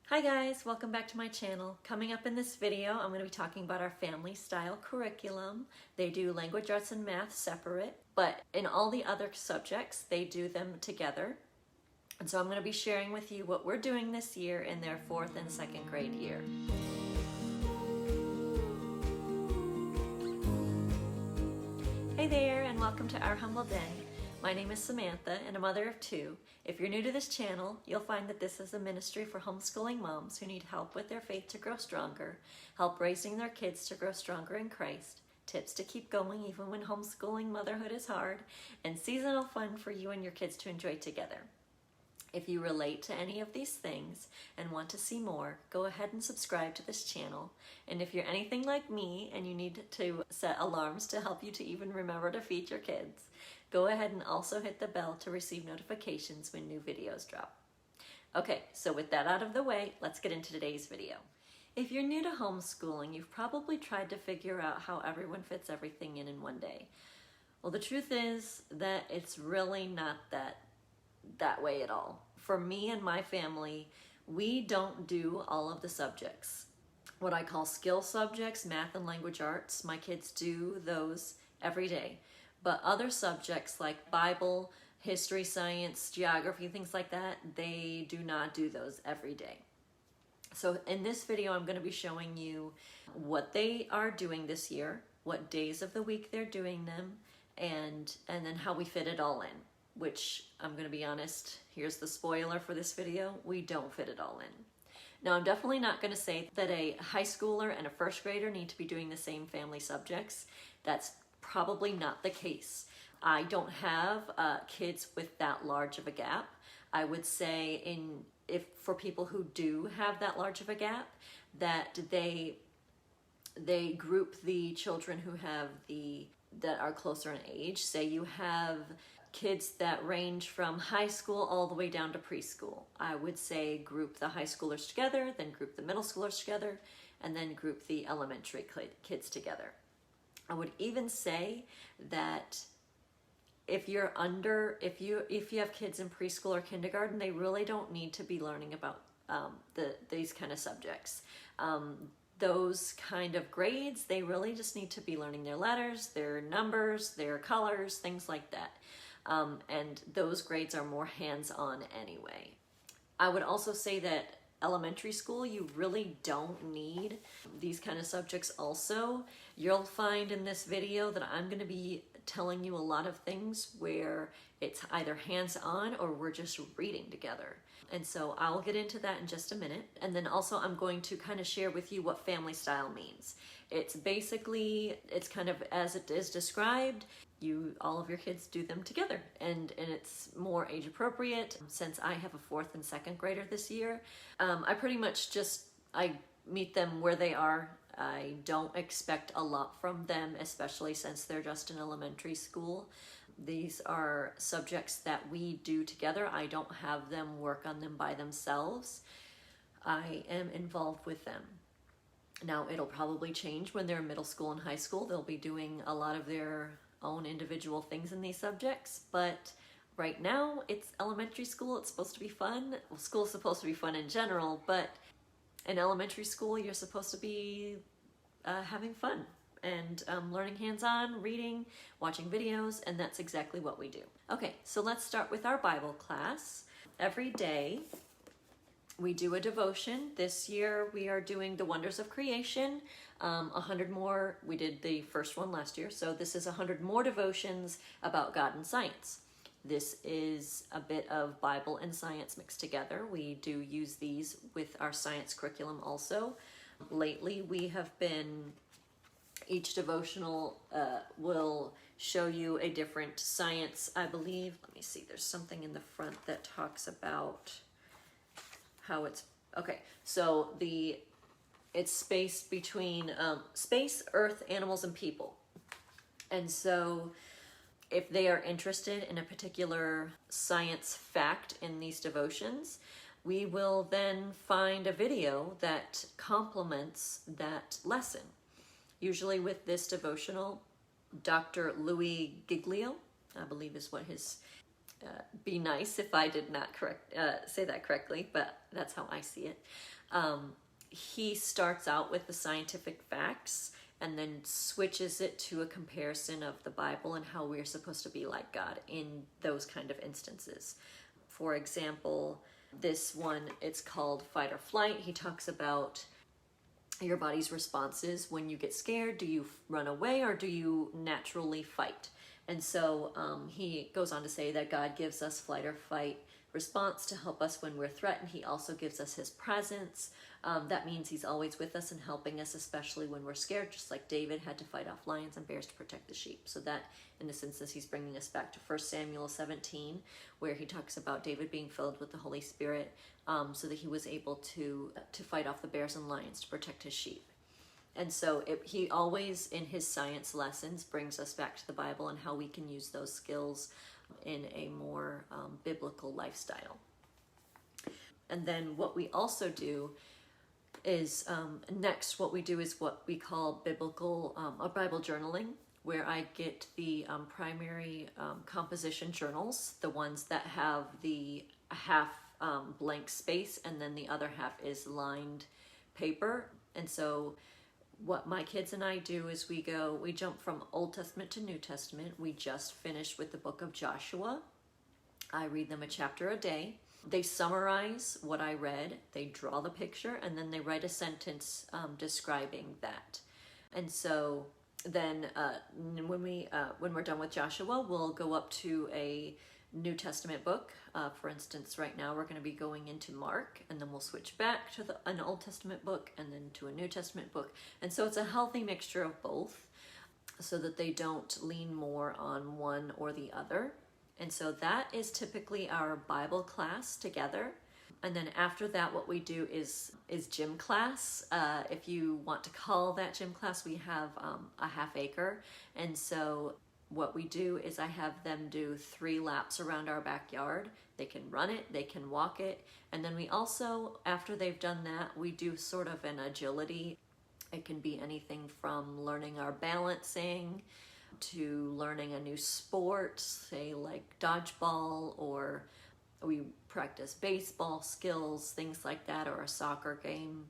Hi guys, welcome back to my channel. Coming up in this video, I'm going to be talking about our family style curriculum. They do language arts and math separate, but in all the other subjects, they do them together. And so I'm going to be sharing with you what we're doing this year in their 4th and 2nd grade year. Hey there, and welcome to Our Humble Den. My name is Samantha, and a mother of 2. If you're new to this channel, you'll find that this is a ministry for homeschooling moms who need help with their faith to grow stronger, help raising their kids to grow stronger in Christ, tips to keep going even when homeschooling motherhood is hard, and seasonal fun for you and your kids to enjoy together. If you relate to any of these things and want to see more, go ahead and subscribe to this channel. And if you're anything like me and you need to set alarms to help you to even remember to feed your kids, go ahead and also hit the bell to receive notifications when new videos drop. Okay, so with that out of the way, let's get into today's video. If you're new to homeschooling, you've probably tried to figure out how everyone fits everything in one day. Well, the truth is that it's really not that way at all. For me and my family, we don't do all of the subjects. What I call skill subjects, math and language arts, my kids do those every day. But other subjects like Bible, history, science, geography, things like that, they do not do those every day. So in this video, I'm going to be showing you what they are doing this year, what days of the week they're doing them, and then how we fit it all in. Which, I'm going to be honest, here's the spoiler for this video, we don't fit it all in. Now, I'm definitely not going to say that a high schooler and a first grader need to be doing the same family subjects. That's probably not the case. I don't have kids with that large of a gap. I would say if for people who do have that large of a gap, that they group the children who have that are closer in age. Say you have kids that range from high school all the way down to preschool. I would say group the high schoolers together, then group the middle schoolers together, and then group the elementary kids together. I would even say that if you have kids in preschool or kindergarten, they really don't need to be learning about these kind of subjects. Those kind of grades, they really just need to be learning their letters, their numbers, their colors, things like that. And those grades are more hands-on anyway. I would also say that elementary school, you really don't need these kind of subjects also. You'll find in this video that I'm going to be telling you a lot of things where it's either hands-on or we're just reading together. And so I'll get into that in just a minute. And then also I'm going to kind of share with you what family style means. It's kind of as it is described, all of your kids do them together, and it's more age appropriate. Since I have a 4th and 2nd grader this year, I pretty much I meet them where they are. I don't expect a lot from them, especially since they're just in elementary school. These are subjects that we do together. I don't have them work on them by themselves. I am involved with them. Now, it'll probably change when they're in middle school and high school. They'll be doing a lot of their own individual things in these subjects, but right now it's elementary school. It's supposed to be fun. Well, school's supposed to be fun in general, but in elementary school you're supposed to be having fun and learning hands-on, reading, watching videos, and that's exactly what we do. Okay, so let's start with our Bible class. Every day we do a devotion. This year we are doing the Wonders of Creation. 100 more. We did the first one last year, so this is 100 more devotions about God and science. This is a bit of Bible and science mixed together. We do use these with our science curriculum also. Lately we have been, each devotional will show you a different science, I believe. Let me see, there's something in the front that talks about how it's, okay, so it's space between space, earth, animals, and people. And so if they are interested in a particular science fact in these devotions, we will then find a video that complements that lesson. Usually with this devotional, Dr. Louis Giglio, I believe is what his be nice if I did not say that correctly, but that's how I see it. He starts out with the scientific facts and then switches it to a comparison of the Bible and how we're supposed to be like God in those kind of instances. For example, this one, it's called Fight or Flight. He talks about your body's responses when you get scared. Do you run away or do you naturally fight? And so he goes on to say that God gives us flight or fight response to help us when we're threatened. He also gives us his presence. That means he's always with us and helping us, especially when we're scared, just like David had to fight off lions and bears to protect the sheep. So that, in a sense, he's bringing us back to 1 Samuel 17, where he talks about David being filled with the Holy Spirit so that he was able to fight off the bears and lions to protect his sheep. And so he always, in his science lessons, brings us back to the Bible and how we can use those skills in a more biblical lifestyle. And then what we also do is, next what we do is what we call biblical or Bible journaling, where I get the primary composition journals, the ones that have the half blank space and then the other half is lined paper. And so what my kids and I do is we jump from Old Testament to New Testament. We just finished with the book of Joshua. I read them a chapter a day. They summarize what I read, they draw the picture, and then they write a sentence describing that. And so then when we're done with Joshua, we'll go up to a New Testament book. For instance, right now we're going to be going into Mark, and then we'll switch back to an Old Testament book and then to a New Testament book. And so it's a healthy mixture of both so that they don't lean more on one or the other. And so that is typically our Bible class together. And then after that, what we do is gym class. If you want to call that gym class, we have a half acre. And so what we do is I have them do 3 laps around our backyard. They can run it, they can walk it. And then we also, after they've done that, we do sort of an agility. It can be anything from learning our balancing to learning a new sport, say like dodgeball, or we practice baseball skills, things like that, or a soccer game.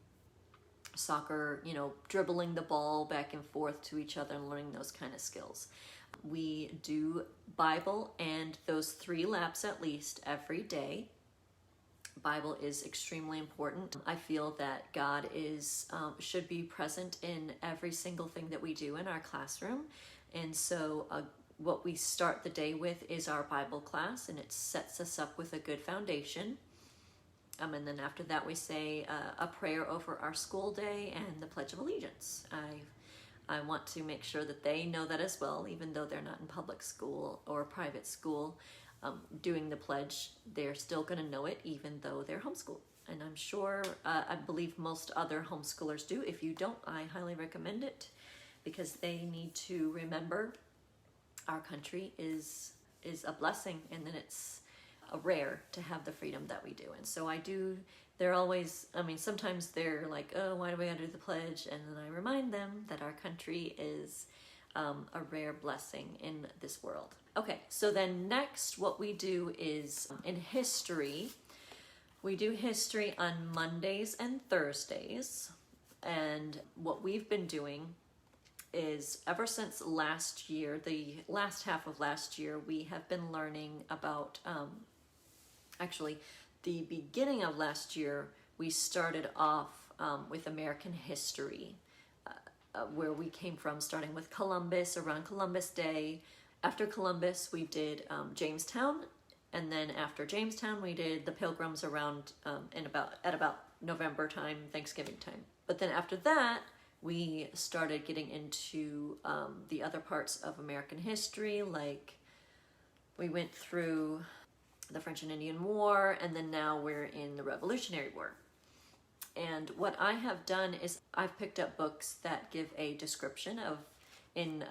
Soccer, dribbling the ball back and forth to each other and learning those kind of skills. We do Bible and those 3 laps at least every day. Bible is extremely important. I feel that God should be present in every single thing that we do in our classroom. And so what we start the day with is our Bible class, and it sets us up with a good foundation. And then after that, we say a prayer over our school day and the Pledge of Allegiance. I want to make sure that they know that as well, even though they're not in public school or private school. Doing the pledge, they're still going to know it, even though they're homeschooled. And I'm sure, I believe most other homeschoolers do. If you don't, I highly recommend it, because they need to remember our country is a blessing, and then it's rare to have the freedom that we do. And so they're always, sometimes they're like, oh, why do we gotta do the pledge? And then I remind them that our country is a rare blessing in this world. Okay, so then next what we do is in history, we do history on Mondays and Thursdays. And what we've been doing is ever since last year, the last half of last year, we have been learning about, actually the beginning of last year, we started off with American history, where we came from, starting with Columbus, around Columbus Day. After Columbus, we did Jamestown, and then after Jamestown, we did the Pilgrims around at about November time, Thanksgiving time. But then after that, we started getting into the other parts of American history, like we went through the French and Indian War, and then now we're in the Revolutionary War. And what I have done is I've picked up books that give a description of, in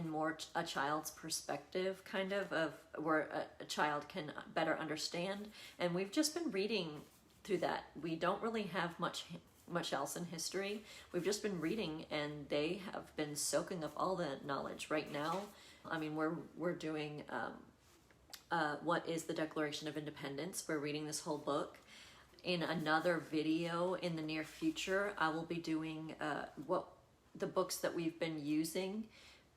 more a child's perspective, kind of where a child can better understand. And we've just been reading through that. We don't really have much else in history. We've just been reading, and they have been soaking up all the knowledge right now. We're doing what is the Declaration of Independence. We're reading this whole book. In another video in the near future, I will be doing what the books that we've been using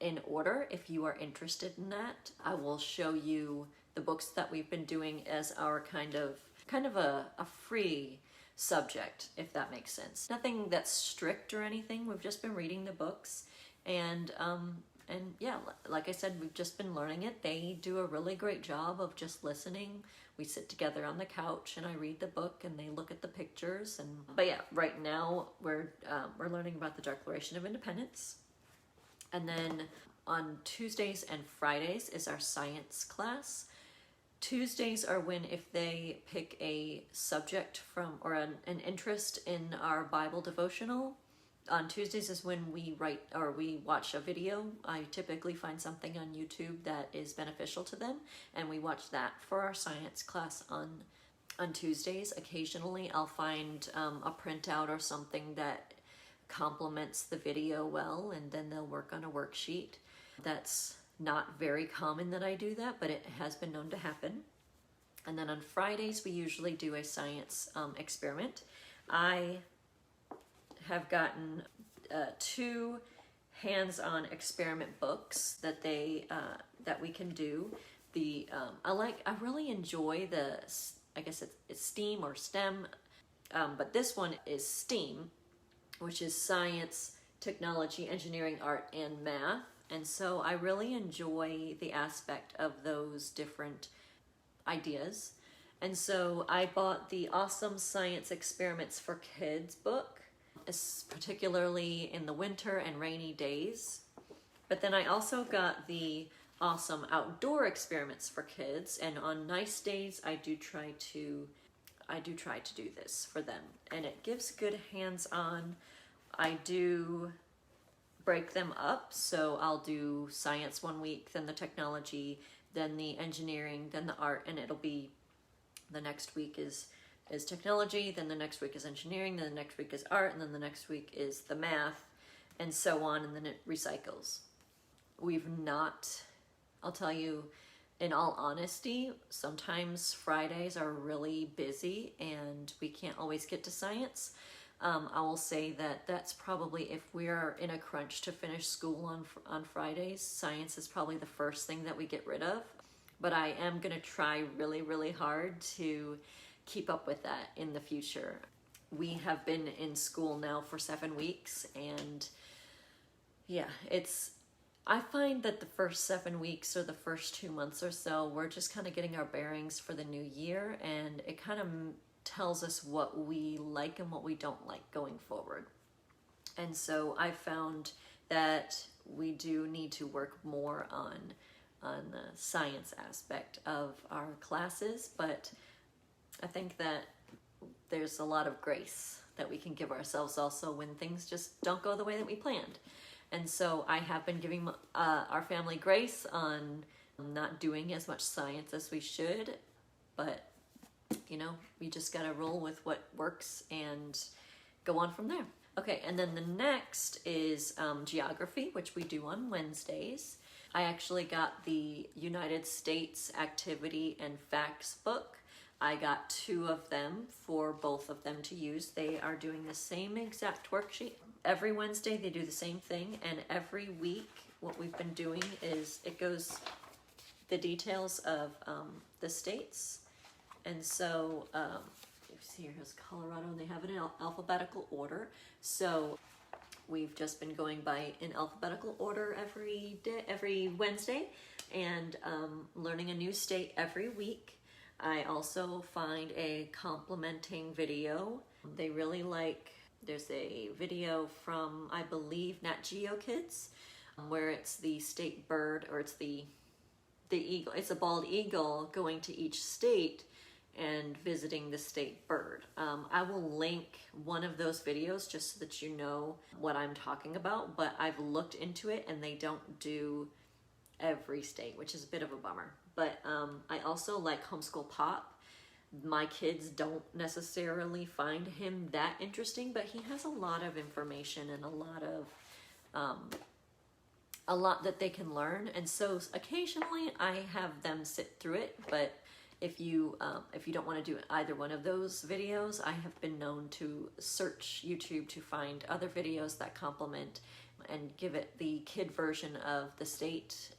in order. If you are interested in that, I will show you the books that we've been doing as our kind of a free subject, if that makes sense. Nothing that's strict or anything. We've just been reading the books, and yeah, like I said, we've just been learning it. They do a really great job of just listening. We sit together on the couch and I read the book and they look at the pictures. But yeah, right now we're learning about the Declaration of Independence. And then on Tuesdays and Fridays is our science class. Tuesdays are when, if they pick a subject from or an interest in our Bible devotional. On Tuesdays is when we write or we watch a video. I typically find something on YouTube that is beneficial to them, and we watch that for our science class on Tuesdays. Occasionally I'll find a printout or something that complements the video well, and then they'll work on a worksheet. That's not very common that I do that, but it has been known to happen. And then on Fridays we usually do a science experiment. I have gotten 2 hands-on experiment books that that we can do. I really enjoy the, I guess it's STEAM or STEM, but this one is STEAM, which is science, technology, engineering, art, and math. And so I really enjoy the aspect of those different ideas. And so I bought the Awesome Science Experiments for Kids book, particularly in the winter and rainy days. But then I also got the Awesome Outdoor Experiments for Kids, and on nice days I do try to do this for them, and it gives good hands-on. I do break them up, so I'll do science one week, then the technology, then the engineering, then the art, and it'll be the next week is technology, then the next week is engineering, then the next week is art, and then the next week is the math, and so on, and then it recycles. I'll tell you, in all honesty, sometimes Fridays are really busy and we can't always get to science. I will say that that's probably, if we're in a crunch to finish school on Fridays, science is probably the first thing that we get rid of. But I am going to try really, really hard to keep up with that in the future. We have been in school now for 7 weeks, and yeah, I find that the first 7 weeks or the first 2 months or so, we're just kind of getting our bearings for the new year, and it kind of tells us what we like and what we don't like going forward. And so I found that we do need to work more on the science aspect of our classes, but I think that there's a lot of grace that we can give ourselves also when things just don't go the way that we planned. And so I have been giving our family grace on not doing as much science as we should, but you know, we just gotta roll with what works and go on from there. Okay, and then the next is geography, which we do on Wednesdays. I actually got the United States Activity and Facts book. I got 2 of them for both of them to use. They are doing the same exact worksheet. Every Wednesday they do the same thing, and every week what we've been doing is it goes the details of the states. And so you see here's Colorado, and they have it in alphabetical order. So we've just been going by in alphabetical order every Wednesday, and learning a new state every week. I also find a complementing video. They really like, there's a video from, I believe, Nat Geo Kids, where it's the state bird, or it's the eagle, it's a bald eagle going to each state and visiting the state bird. I will link one of those videos just so that you know what I'm talking about, but I've looked into it and they don't do every state, which is a bit of a bummer. But I also like Homeschool Pop. My kids don't necessarily find him that interesting, but he has a lot of information and a a lot that they can learn. And so occasionally I have them sit through it, but if you don't want to do either one of those videos, I have been known to search YouTube to find other videos that complement and give it the kid version of the state.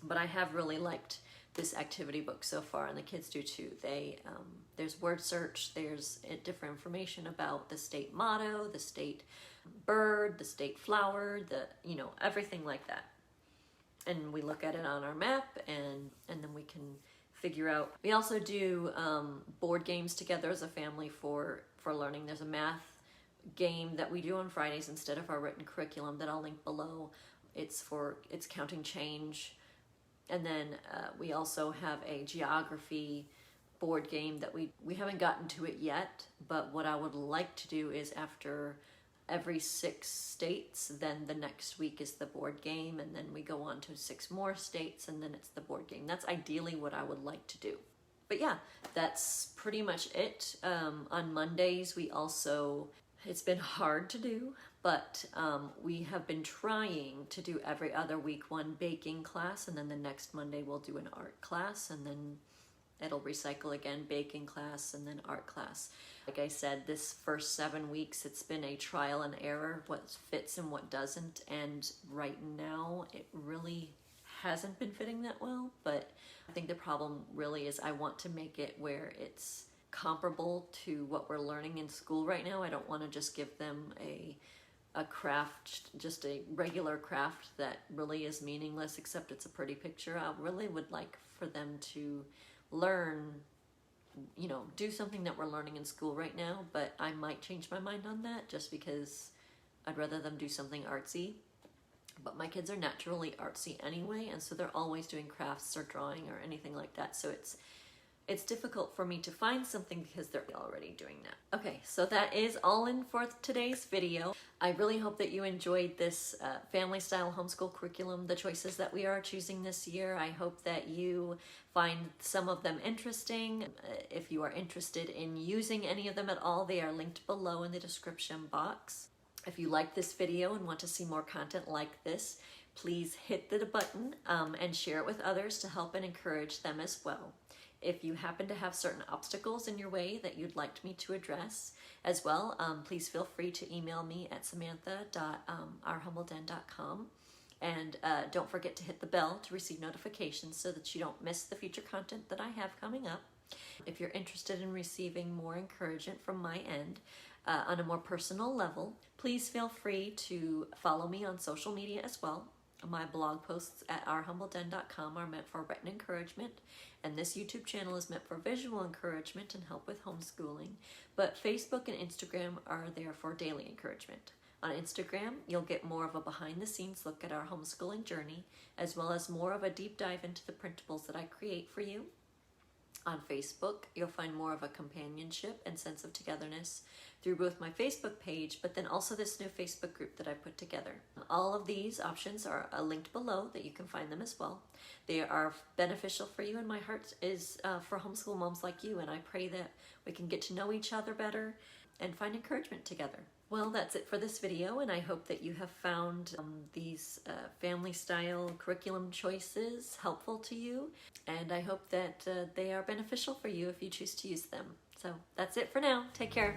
But I have really liked this activity book so far, and the kids do too. There's word search, there's different information about the state motto, the state bird, the state flower, everything like that. And we look at it on our map, and then we can figure out. We also do board games together as a family for learning. There's a math game that we do on Fridays instead of our written curriculum that I'll link below. It's counting change. And then we also have a geography board game that we haven't gotten to it yet, but what I would like to do is after every 6 states, then the next week is the board game, and then we go on to 6 more states, and then it's the board game. That's ideally what I would like to do. But yeah, that's pretty much it. On Mondays, it's been hard to do, but we have been trying to do every other week 1 baking class, and then the next Monday we'll do an art class, and then it'll recycle again, baking class, and then art class. Like I said, this first 7 weeks, it's been a trial and error, what fits and what doesn't, and right now it really hasn't been fitting that well, but I think the problem really is I want to make it where it's comparable to what we're learning in school right now. I don't want to just give them a craft, just a regular craft that really is meaningless except it's a pretty picture. I really would like for them to learn, do something that we're learning in school right now, but I might change my mind on that just because I'd rather them do something artsy. But my kids are naturally artsy anyway, and so they're always doing crafts or drawing or anything like that. So it's difficult for me to find something because they're already doing that. Okay, so that is all in for today's video. I really hope that you enjoyed this family-style homeschool curriculum, the choices that we are choosing this year. I hope that you find some of them interesting. If you are interested in using any of them at all, they are linked below in the description box. If you like this video and want to see more content like this, please hit the button and share it with others to help and encourage them as well. If you happen to have certain obstacles in your way that you'd like me to address as well, please feel free to email me at samantha.ourhumbledden.com. And don't forget to hit the bell to receive notifications so that you don't miss the future content that I have coming up. If you're interested in receiving more encouragement from my end on a more personal level, please feel free to follow me on social media as well. My blog posts at ourhumbledden.com are meant for written encouragement, and this YouTube channel is meant for visual encouragement and help with homeschooling. But Facebook and Instagram are there for daily encouragement. On Instagram, you'll get more of a behind-the-scenes look at our homeschooling journey, as well as more of a deep dive into the printables that I create for you. On Facebook, you'll find more of a companionship and sense of togetherness through both my Facebook page, but then also this new Facebook group that I put together. All of these options are linked below that you can find them as well. They are beneficial for you, and my heart is for homeschool moms like you, and I pray that we can get to know each other better and find encouragement together. Well, that's it for this video, and I hope that you have found these family-style curriculum choices helpful to you, and I hope that they are beneficial for you if you choose to use them. So that's it for now. Take care.